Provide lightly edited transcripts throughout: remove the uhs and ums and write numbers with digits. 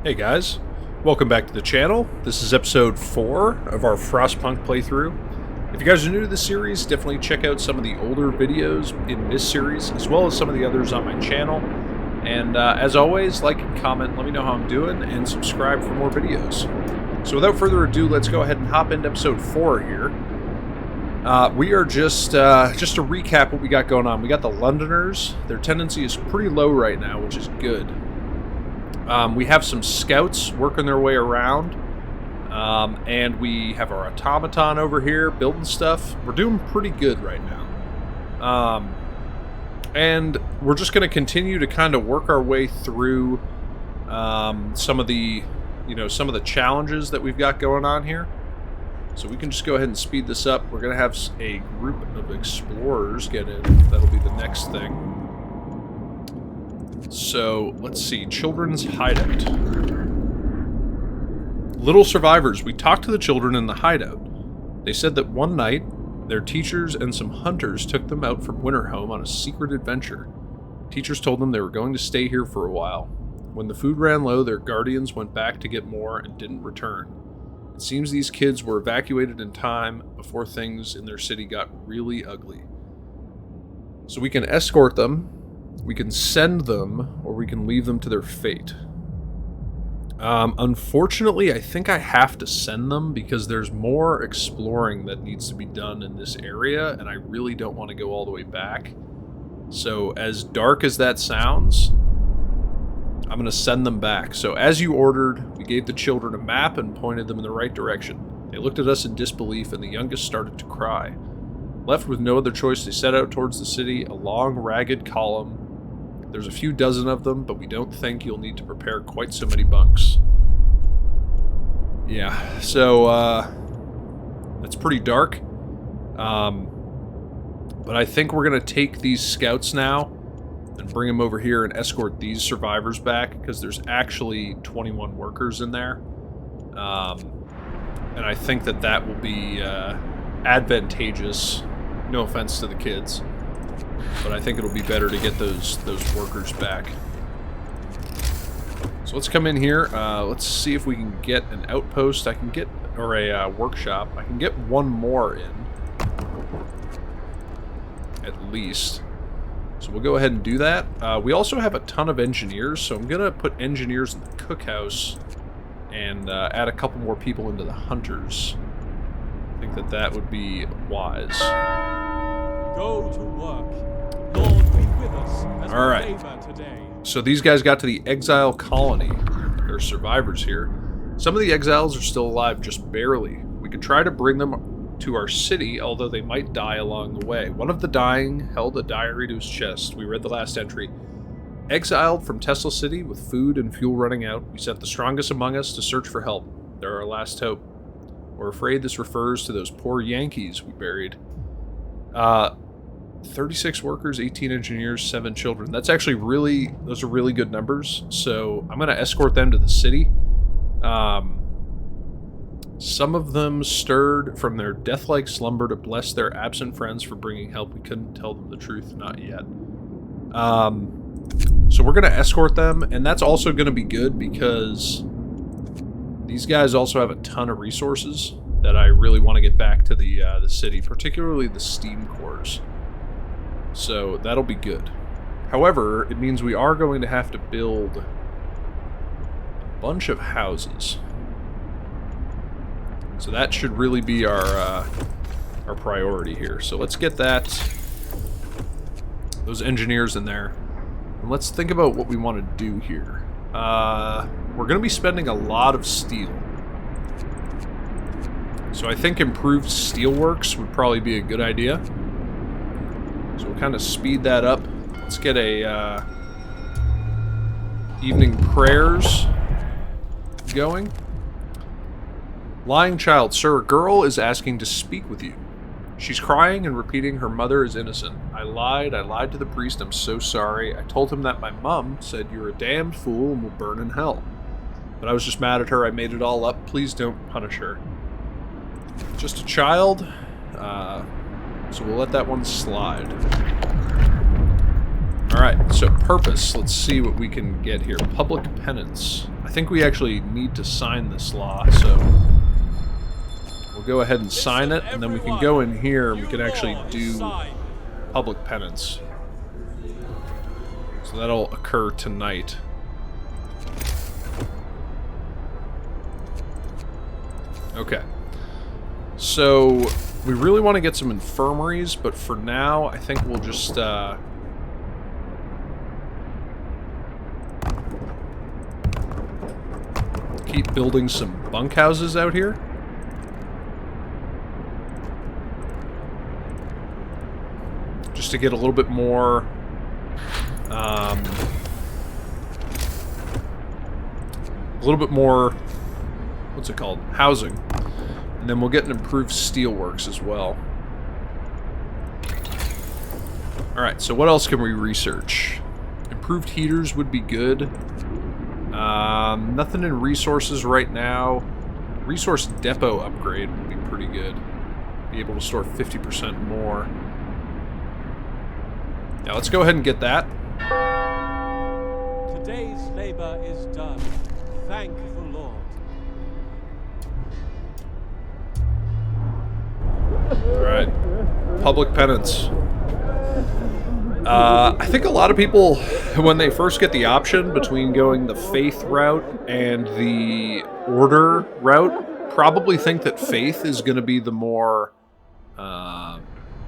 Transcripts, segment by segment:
Hey guys, welcome back to the channel. This is episode 4 of our Frostpunk playthrough. If you guys are new to the series, definitely check out some of the older videos in this series, as well as some of the others on my channel. And as always, like and comment, let me know how I'm doing, and subscribe for more videos. So without further ado, let's go ahead and hop into episode 4 here. We are just to recap what we got going on. We got the Londoners. Their tendency is pretty low right now, which is good. We have some scouts working their way around, and we have our automaton over here building stuff. We're doing pretty good right now. And we're just going to continue to kind of work our way through some of the challenges that we've got going on here. So we can just go ahead and speed this up. We're going to have a group of explorers get in. That'll be the next thing. So, let's see. Children's hideout. Little survivors. We talked to the children in the hideout. They said that one night, their teachers and some hunters took them out from Winterhome on a secret adventure. Teachers told them they were going to stay here for a while. When the food ran low, their guardians went back to get more and didn't return. It seems these kids were evacuated in time before things in their city got really ugly. So we can escort them. We can send them, or we can leave them to their fate. Unfortunately, I think I have to send them because there's more exploring that needs to be done in this area, and I really don't want to go all the way back. So, as dark as that sounds, I'm going to send them back. So, as you ordered, we gave the children a map and pointed them in the right direction. They looked at us in disbelief, and the youngest started to cry. Left with no other choice, they set out towards the city, a long, ragged column. There's a few dozen of them, but we don't think you'll need to prepare quite so many bunks. Yeah, so, that's pretty dark. But I think we're going to take these scouts now and bring them over here and escort these survivors back, because there's actually 21 workers in there. And I think that will be advantageous. No offense to the kids. But I think it'll be better to get those workers back. So let's come in here. Let's see if we can get an outpost. Or a workshop. I can get one more in. At least. So we'll go ahead and do that. We also have a ton of engineers, so I'm going to put engineers in the cookhouse and add a couple more people into the hunters. I think that would be wise. Go to work. Lord, be with us as all right. Today. So these guys got to the exile colony. They're survivors here. Some of the exiles are still alive, just barely. We could try to bring them to our city, although they might die along the way. One of the dying held a diary to his chest. We read the last entry. Exiled from Tesla City with food and fuel running out, we sent the strongest among us to search for help. They're our last hope. We're afraid this refers to those poor Yankees we buried. 36 workers, 18 engineers, 7 children. That's actually those are really good numbers. So I'm going to escort them to the city. Some of them stirred from their death-like slumber to bless their absent friends for bringing help. We couldn't tell them the truth, not yet. So we're going to escort them, and that's also going to be good because these guys also have a ton of resources that I really want to get back to the city, particularly the steam cores. So that'll be good. However, it means we are going to have to build a bunch of houses. So that should really be our priority here. So let's get those engineers in there. And let's think about what we want to do here. We're going to be spending a lot of steel. So I think improved steelworks would probably be a good idea. So we'll kind of speed that up. Let's get a evening prayers going. Lying child, sir, a girl is asking to speak with you. She's crying and repeating her mother is innocent. I lied to the priest, I'm so sorry. I told him that my mom said you're a damned fool and will burn in hell. But I was just mad at her, I made it all up, please don't punish her. Just a child, so we'll let that one slide. Alright, so purpose. Let's see what we can get here. Public penance. I think we actually need to sign this law, so we'll go ahead and sign it, and then we can go in here and we can actually do public penance. So that'll occur tonight. Okay. So we really want to get some infirmaries, but for now, I think we'll just keep building some bunkhouses out here. Just to get a little bit more what's it called? Housing. And then we'll get an improved steelworks as well. Alright, so what else can we research? Improved heaters would be good. Nothing in resources right now. Resource depot upgrade would be pretty good. Be able to store 50% more. Now let's go ahead and get that. Today's labor is done. Thank the Lord. Alright. Public penance. I think a lot of people, when they first get the option between going the faith route and the order route, probably think that faith is going to be the more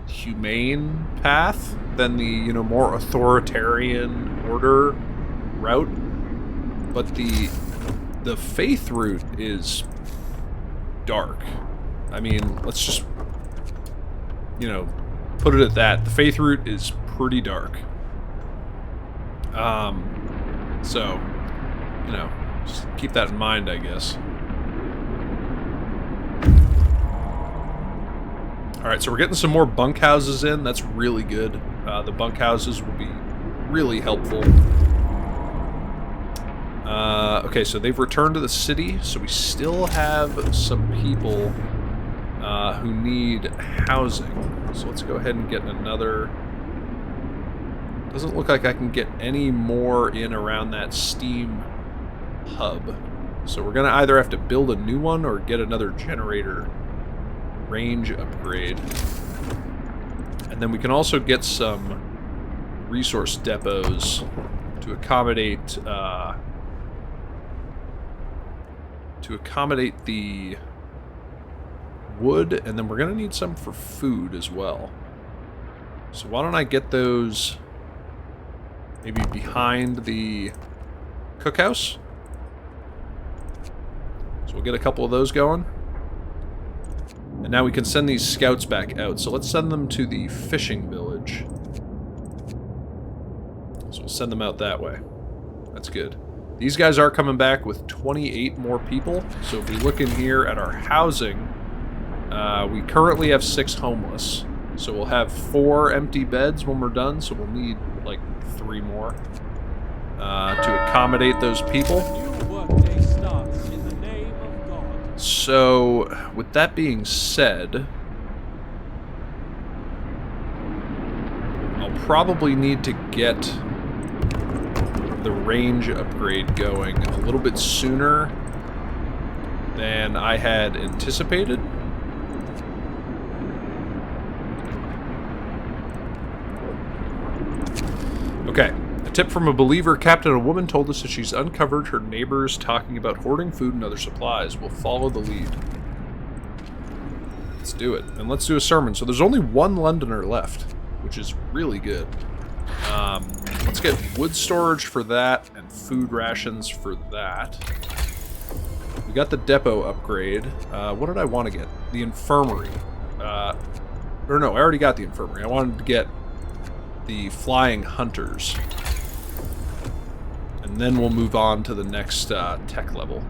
humane path than the, you know, more authoritarian order route. But the faith route is dark. I mean, let's just, you know, put it at that. The faith route is pretty dark. So, you know, just keep that in mind, I guess. Alright, so we're getting some more bunkhouses in. That's really good. The bunkhouses will be really helpful. Okay, so they've returned to the city, so we still have some people who need housing. So let's go ahead and get another... Doesn't look like I can get any more in around that steam hub. So we're going to either have to build a new one or get another generator range upgrade. And then we can also get some resource depots to accommodate the wood, and then we're going to need some for food as well. So why don't I get those maybe behind the cookhouse? So we'll get a couple of those going. And now we can send these scouts back out. So let's send them to the fishing village. So we'll send them out that way. That's good. These guys are coming back with 28 more people. So if we look in here at our housing, we currently have 6 homeless. So we'll have 4 empty beds when we're done. So we'll need like 3 more to accommodate those people. New workday starts in the name of God. So with that being said, I'll probably need to get the range upgrade going a little bit sooner than I had anticipated. Okay, a tip from a believer captain. A woman told us that she's uncovered her neighbors talking about hoarding food and other supplies. We'll follow the lead. Let's do it. And let's do a sermon. So there's only 1 Londoner left, which is really good. Let's get wood storage for that and food rations for that. We got the depot upgrade. What did I want to get? The infirmary. Or no, I already got the infirmary. I wanted to get the flying hunters. And then we'll move on to the next tech level.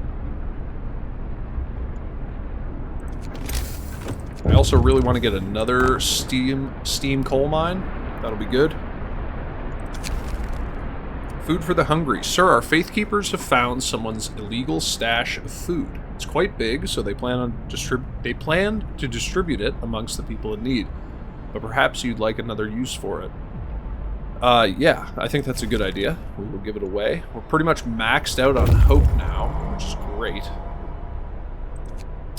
I also really want to get another steam coal mine. That'll be good. Food for the hungry. Sir, our faith keepers have found someone's illegal stash of food. It's quite big, so they plan to distribute it amongst the people in need. But perhaps you'd like another use for it. Yeah, I think that's a good idea. We will give it away. We're pretty much maxed out on hope now, which is great.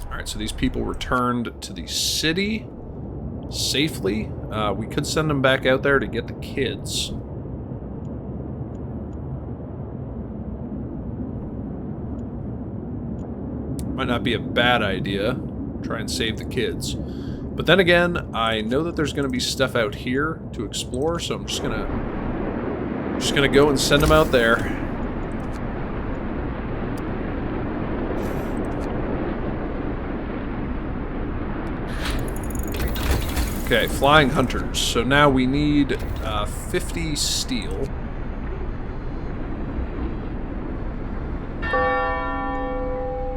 Alright, so these people returned to the city safely. We could send them back out there to get the kids. Might not be a bad idea. Try and save the kids. But then again, I know that there's going to be stuff out here to explore, so I'm just gonna go and send them out there. Okay, flying hunters. So now we need 50 steel.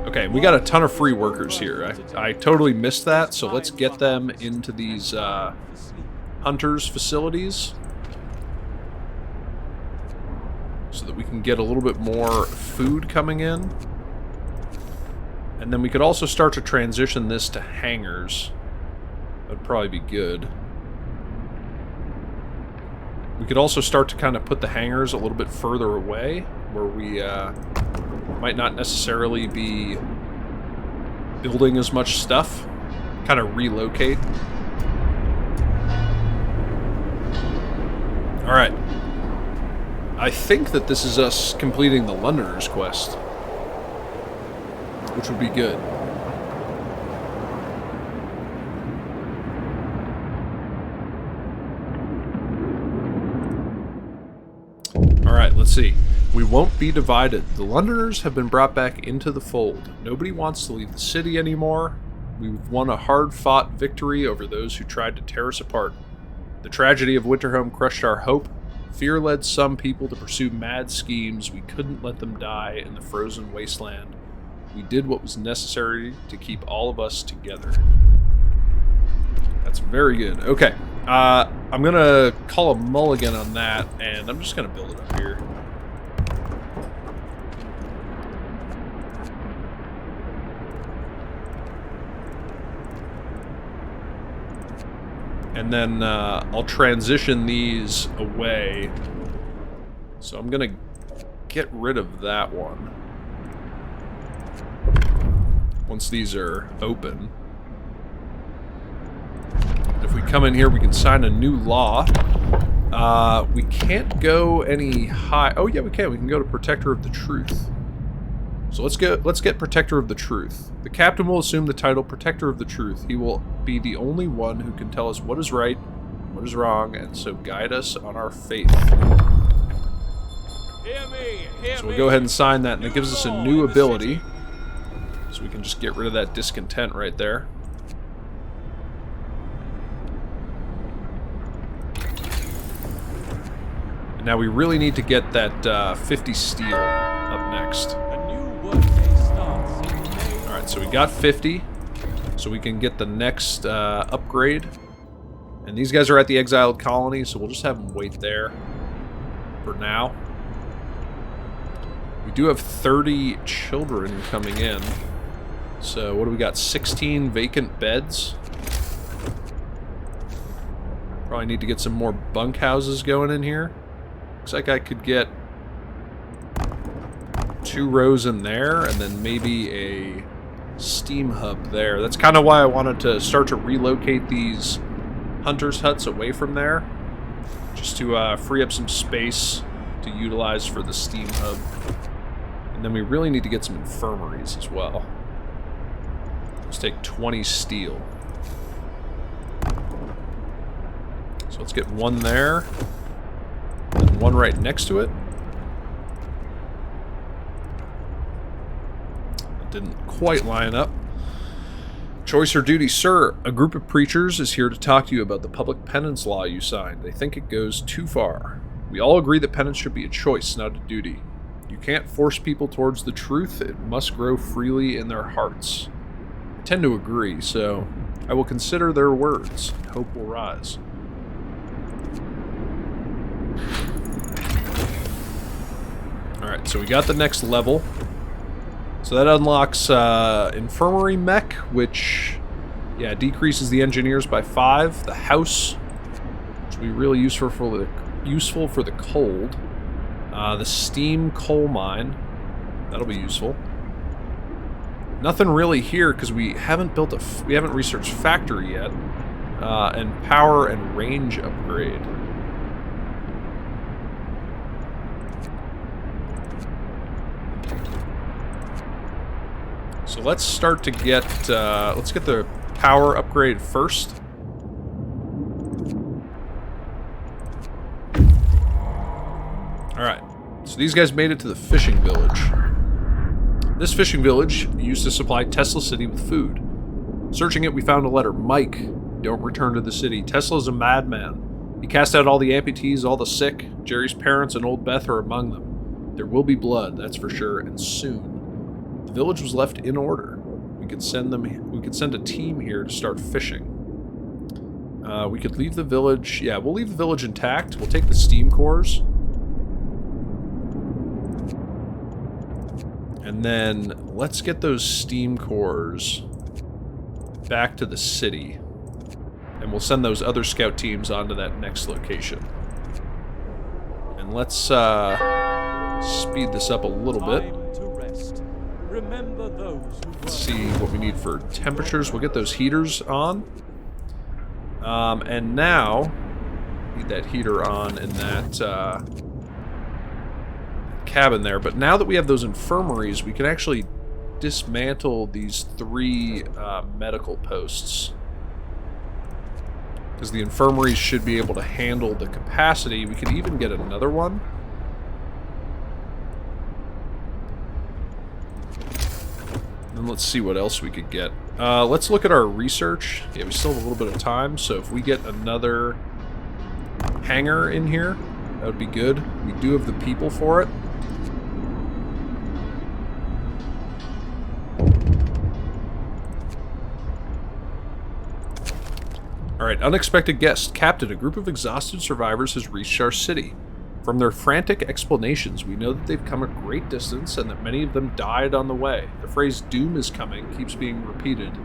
Okay, we got a ton of free workers here. I totally missed that, so let's get them into these hunters' facilities so that we can get a little bit more food coming in. And then we could also start to transition this to hangars. That'd probably be good. We could also start to kind of put the hangars a little bit further away, where we might not necessarily be building as much stuff. Kind of relocate. Alright. I think that this is us completing the Londoners quest, which would be good. Alright, let's see. We won't be divided. The Londoners have been brought back into the fold. Nobody wants to leave the city anymore. We've won a hard-fought victory over those who tried to tear us apart. The tragedy of Winterhome crushed our hope. Fear led some people to pursue mad schemes. We couldn't let them die in the frozen wasteland. We did what was necessary to keep all of us together. That's very good. Okay. I'm going to call a mulligan on that, and I'm just going to build it up here. And then I'll transition these away. So I'm going to get rid of that one once these are open. If we come in here, we can sign a new law. We can't go any high. Oh yeah, we can. We can go to Protector of the Truth. So let's get Protector of the Truth. The captain will assume the title Protector of the Truth. He will be the only one who can tell us what is right, what is wrong, and so guide us on our faith. So we'll go ahead and sign that, and it gives us a new ability. So we can just get rid of that discontent right there. And now we really need to get that 50 steel up next. Alright, so we got 50. So we can get the next upgrade. And these guys are at the exiled colony, so we'll just have them wait there for now. We do have 30 children coming in. So what do we got? 16 vacant beds. Probably need to get some more bunkhouses going in here. Looks like I could get 2 rows in there, and then maybe a steam hub there. That's kind of why I wanted to start to relocate these hunters' huts away from there, just to free up some space to utilize for the steam hub. And then we really need to get some infirmaries as well. Let's take 20 steel. So let's get one there, and one right next to it. Didn't quite line up. Choice or duty, sir. A group of preachers is here to talk to you about the public penance law you signed. They think it goes too far. We all agree that penance should be a choice, not a duty. You can't force people towards the truth. It must grow freely in their hearts. I tend to agree, so I will consider their words. Hope will rise. Alright, so we got the next level. So that unlocks Infirmary Mech, which, yeah, decreases the engineers by 5. The house, which will be really useful for the useful for the cold. The steam coal mine, that'll be useful. Nothing really here because we haven't we haven't researched factory yet. And power and range upgrade. So let's start to get, let's get the power upgrade first. Alright, so these guys made it to the fishing village. This fishing village used to supply Tesla City with food. Searching it, we found a letter. Mike, don't return to the city. Tesla's a madman. He cast out all the amputees, all the sick. Jerry's parents and old Beth are among them. There will be blood, that's for sure, and soon. The village was left in order. We could send a team here to start fishing. We could leave the village. Yeah, we'll leave the village intact. We'll take the steam cores. And then let's get those steam cores back to the city. And we'll send those other scout teams onto that next location. And let's speed this up a little bit. Let's see what we need for temperatures. We'll get those heaters on. And now, need that heater on in that cabin there. But now that we have those infirmaries, we can actually dismantle these 3 medical posts. Because the infirmaries should be able to handle the capacity. We could even get another one. And let's see what else we could get. Let's look at our research. Yeah, we still have a little bit of time, so if we get another hangar in here, that would be good. We do have the people for it. Alright, unexpected guest. Captain, a group of exhausted survivors has reached our city. From their frantic explanations, we know that they've come a great distance and that many of them died on the way. The phrase doom is coming keeps being repeated,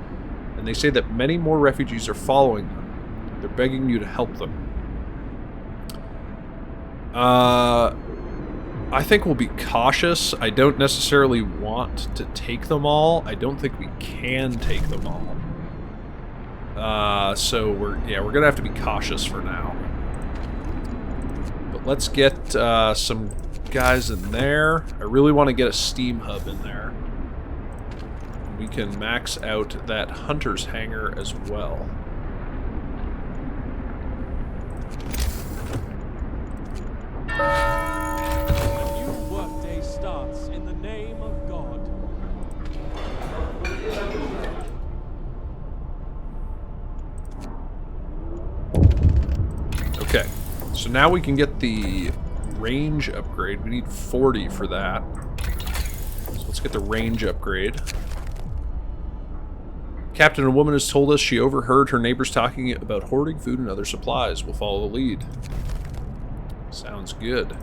and they say that many more refugees are following them. They're begging you to help them. I think we'll be cautious. I don't necessarily want to take them all. I don't think we can take them all. So we're gonna have to be cautious for now. But let's get some guys in there. I really want to get a steam hub in there. We can max out that hunter's hangar as well. A new workday starts in the name of God. Okay, so now we can get the range upgrade. We need 40 for that. So let's get the range upgrade. Captain, a woman has told us she overheard her neighbors talking about hoarding food and other supplies. We'll follow the lead. Sounds good.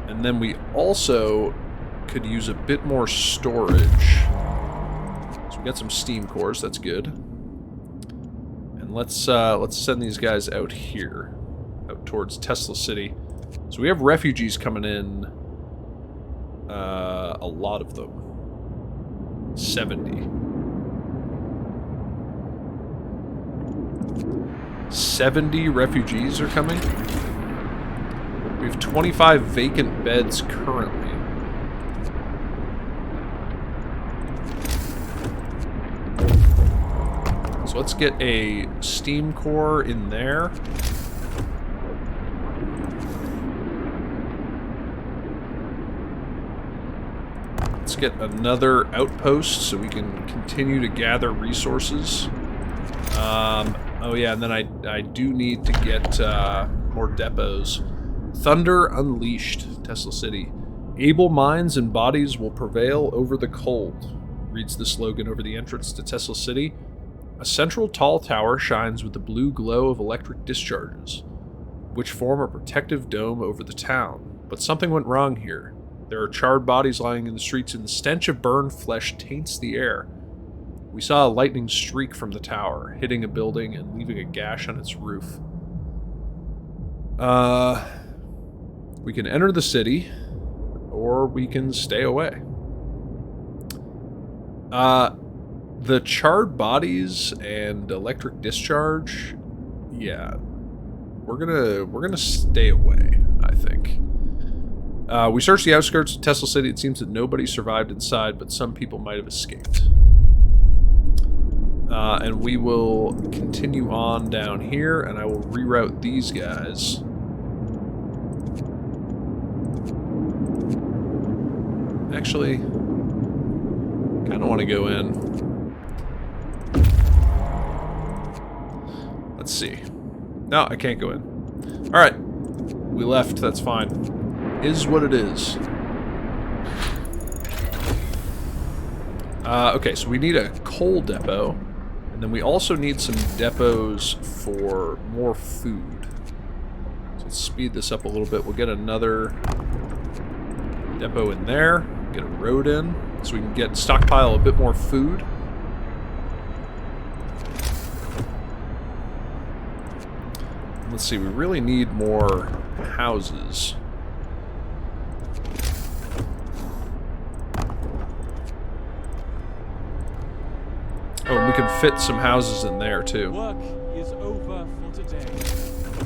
And then we also could use a bit more storage. So we got some steam cores, that's good. And let's send these guys out here, out towards Tesla City. So we have refugees coming in, a lot of them. 70. 70 refugees are coming. We have 25 vacant beds currently. So let's get a steam core in there. Let's get another outpost so we can continue to gather resources. Oh yeah, and then I do need to get more depots. Thunder Unleashed, Tesla City. Able minds and bodies will prevail over the cold, reads the slogan over the entrance to Tesla City. A central tall tower shines with the blue glow of electric discharges, which form a protective dome over the town. But something went wrong here. There are charred bodies lying in the streets, and the stench of burned flesh taints the air. We saw a lightning streak from the tower, hitting a building and leaving a gash on its roof. We can enter the city, or we can stay away. The charred bodies and electric discharge, yeah, we're gonna stay away, I think. We searched the outskirts of Tesla City. It seems that nobody survived inside, but some people might have escaped. And we will continue on down here, and I will reroute these guys. Actually, kind of want to go in. Let's see. No, I can't go in. Alright. We left, that's fine. Is what it is. Okay, so we need a coal depot. And then we also need some depots for more food. So let's speed this up a little bit. We'll get another depot in there. Get a road in. So we can stockpile a bit more food. Let's see, we really need more houses. Oh, and we can fit some houses in there, too. Work is over for today.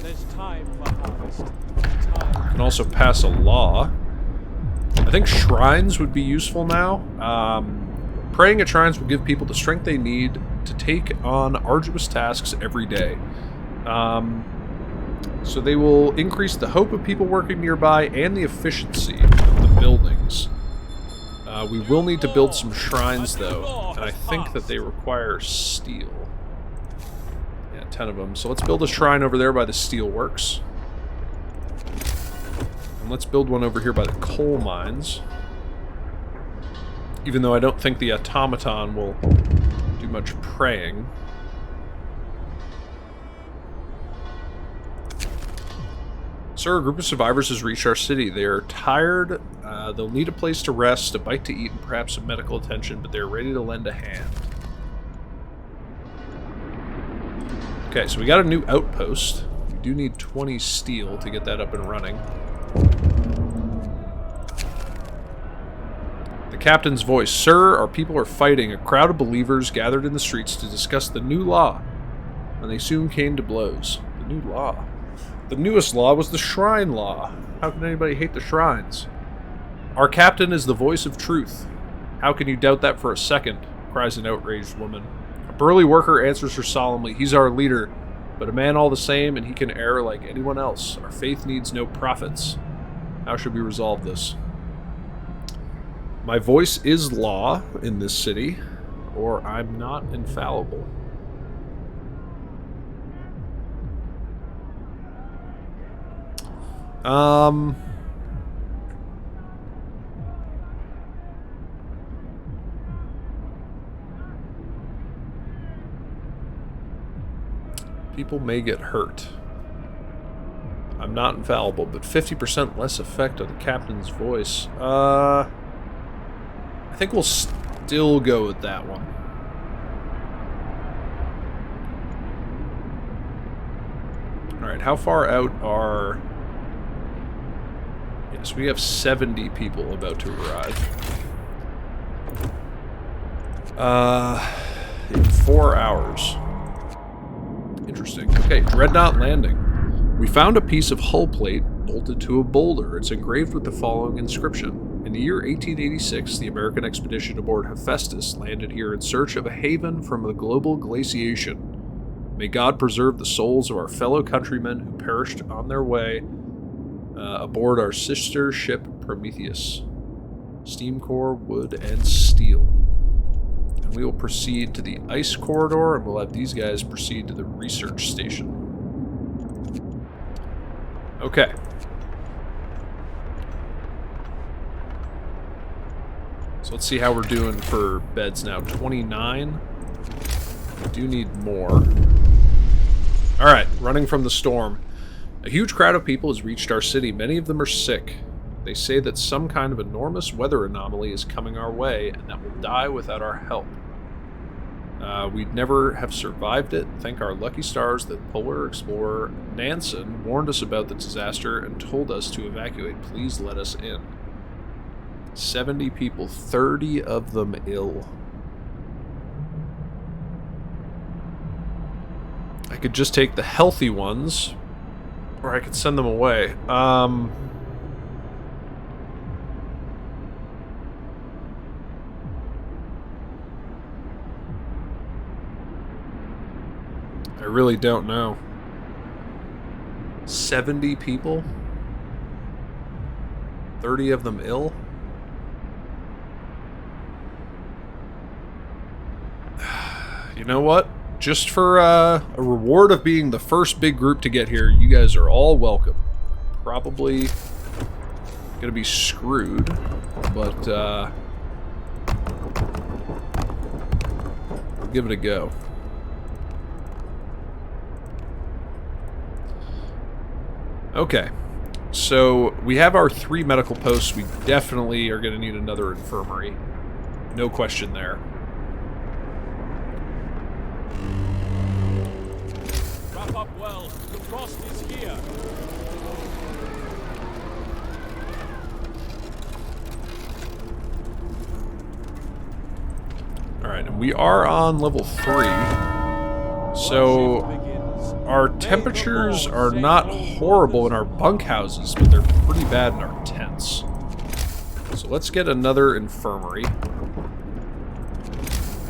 There's time for harvest. Time. We can also pass a law. I think shrines would be useful now. Praying at shrines will give people the strength they need to take on arduous tasks every day. So they will increase the hope of people working nearby and the efficiency of the buildings. We will need to build some shrines, though, and I think that they require steel. Yeah, 10 of them. So let's build a shrine over there by the steel works. And let's build one over here by the coal mines. Even though I don't think the automaton will do much praying. Sir, a group of survivors has reached our city. They are tired, they'll need a place to rest, a bite to eat, and perhaps some medical attention, but they're ready to lend a hand. Okay, so we got a new outpost. We do need 20 steel to get that up and running. The captain's voice. Sir, our people are fighting. A crowd of believers gathered in the streets to discuss the new law, and they soon came to blows. The new law. The newest law was the Shrine Law. How can anybody hate the shrines? Our captain is the voice of truth. How can you doubt that for a second? Cries an outraged woman. A burly worker answers her solemnly. He's our leader, but a man all the same, and he can err like anyone else. Our faith needs no prophets. How should we resolve this? My voice is law in this city, or I'm not infallible. People may get hurt. I'm not infallible, but 50% less effect on the captain's voice. I think we'll still go with that one. Alright, how far out are... Yes, we have 70 people about to arrive. In 4 hours. Interesting. Okay, Dreadnought Landing. We found a piece of hull plate bolted to a boulder. It's engraved with the following inscription. In the year 1886, the American expedition aboard Hephaestus landed here in search of a haven from the global glaciation. May God preserve the souls of our fellow countrymen who perished on their way aboard our sister ship Prometheus. Steam core, wood, and steel. And we will proceed to the ice corridor, and we'll have these guys proceed to the research station. Okay. So let's see how we're doing for beds now. 29. We do need more. Alright, running from the storm. A huge crowd of people has reached our city. Many of them are sick. They say that some kind of enormous weather anomaly is coming our way, and that we'll die without our help. We'd never have survived it. Thank our lucky stars that polar explorer Nansen warned us about the disaster and told us to evacuate. Please let us in. 70 people, 30 of them ill. I could just take the healthy ones, or I could send them away. I really don't know. 70 people? 30 of them ill? You know what? Just for a reward of being the first big group to get here, you guys are all welcome. Probably gonna be screwed, but we'll give it a go. Okay, so we have our 3 medical posts. We definitely are going to need another infirmary. No question there. Wrap up well. The frost is here. Alright, and we are on level 3. So our temperatures are not horrible in our bunkhouses, but they're pretty bad in our tents. So let's get another infirmary.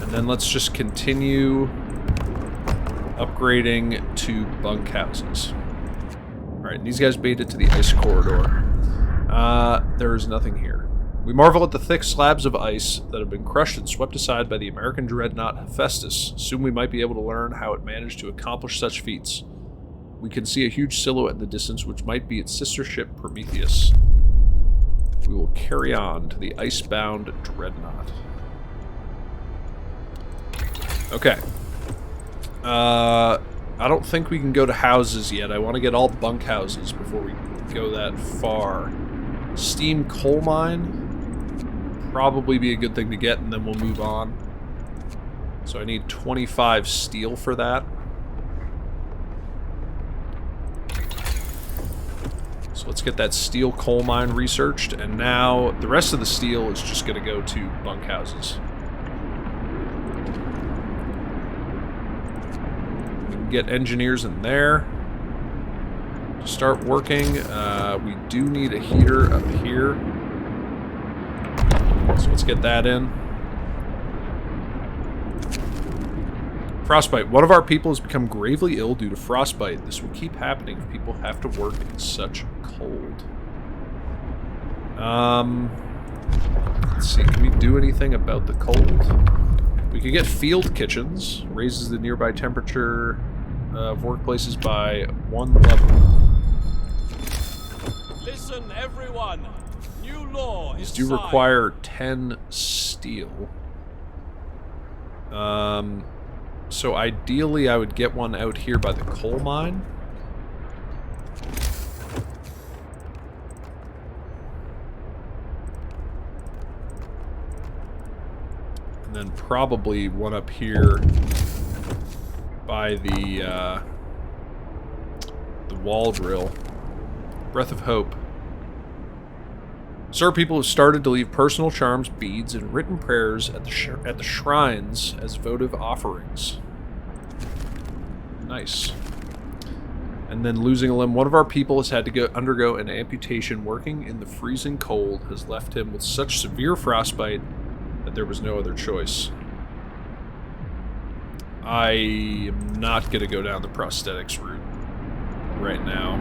And then let's just continue upgrading to bunkhouses. Alright, these guys made it to the ice corridor. There is nothing here. We marvel at the thick slabs of ice that have been crushed and swept aside by the American dreadnought Hephaestus. Soon we might be able to learn how it managed to accomplish such feats. We can see a huge silhouette in the distance, which might be its sister ship Prometheus. We will carry on to the icebound dreadnought. Okay. I don't think we can go to houses yet. I want to get all bunkhouses before we go that far. Steam coal mine. Probably be a good thing to get, and then we'll move on. So I need 25 steel for that. So let's get that steel coal mine researched, and now the rest of the steel is just going to go to bunkhouses. We can get engineers in there to start working. We do need a heater up here. So let's get that in. Frostbite. One of our people has become gravely ill due to frostbite. This will keep happening if people have to work in such cold. Let's see. Can we do anything about the cold? We could get field kitchens. Raises the nearby temperature of workplaces by 1 level. Listen, everyone. New law These is do signed. require 10 steel. So ideally I would get one out here by the coal mine. And then probably one up here by the wall drill. Breath of Hope. Sir, people have started to leave personal charms, beads, and written prayers at the shrines as votive offerings. Nice. And then losing a limb. One of our people has had to undergo an amputation. Working in the freezing cold has left him with such severe frostbite that there was no other choice. I am not going to go down the prosthetics route right now.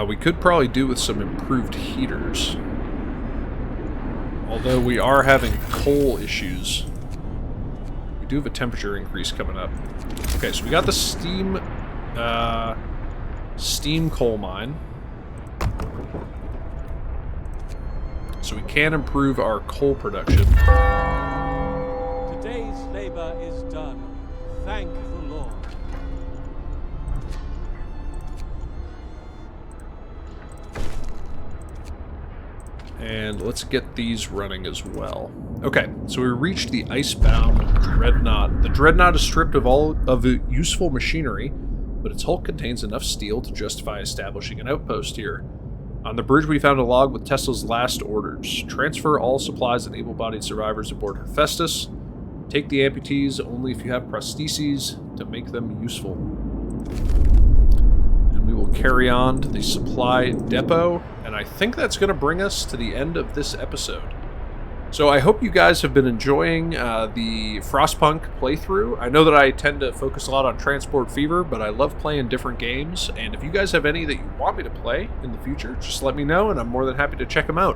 We could probably do with some improved heaters. Although we are having coal issues. We do have a temperature increase coming up. Okay, so we got the steam coal mine. So we can improve our coal production. Today's labor is done. thank the Lord. And let's get these running as well. Okay, so we reached the Icebound Dreadnought. The Dreadnought is stripped of all of the useful machinery, but its hull contains enough steel to justify establishing an outpost here. On the bridge, we found a log with Tesla's last orders. Transfer all supplies and able-bodied survivors aboard Hephaestus. Take the amputees only if you have prostheses to make them useful. And we will carry on to the supply depot, and I think that's going to bring us to the end of this episode. So I hope you guys have been enjoying the Frostpunk playthrough. I know that I tend to focus a lot on Transport Fever, but I love playing different games, and if you guys have any that you want me to play in the future, just let me know, and I'm more than happy to check them out.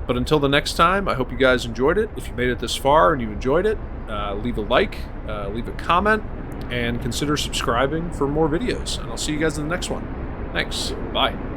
But until the next time, I hope you guys enjoyed it. If you made it this far and you enjoyed it, leave a like, leave a comment, and consider subscribing for more videos. And I'll see you guys in the next one. Thanks. Bye.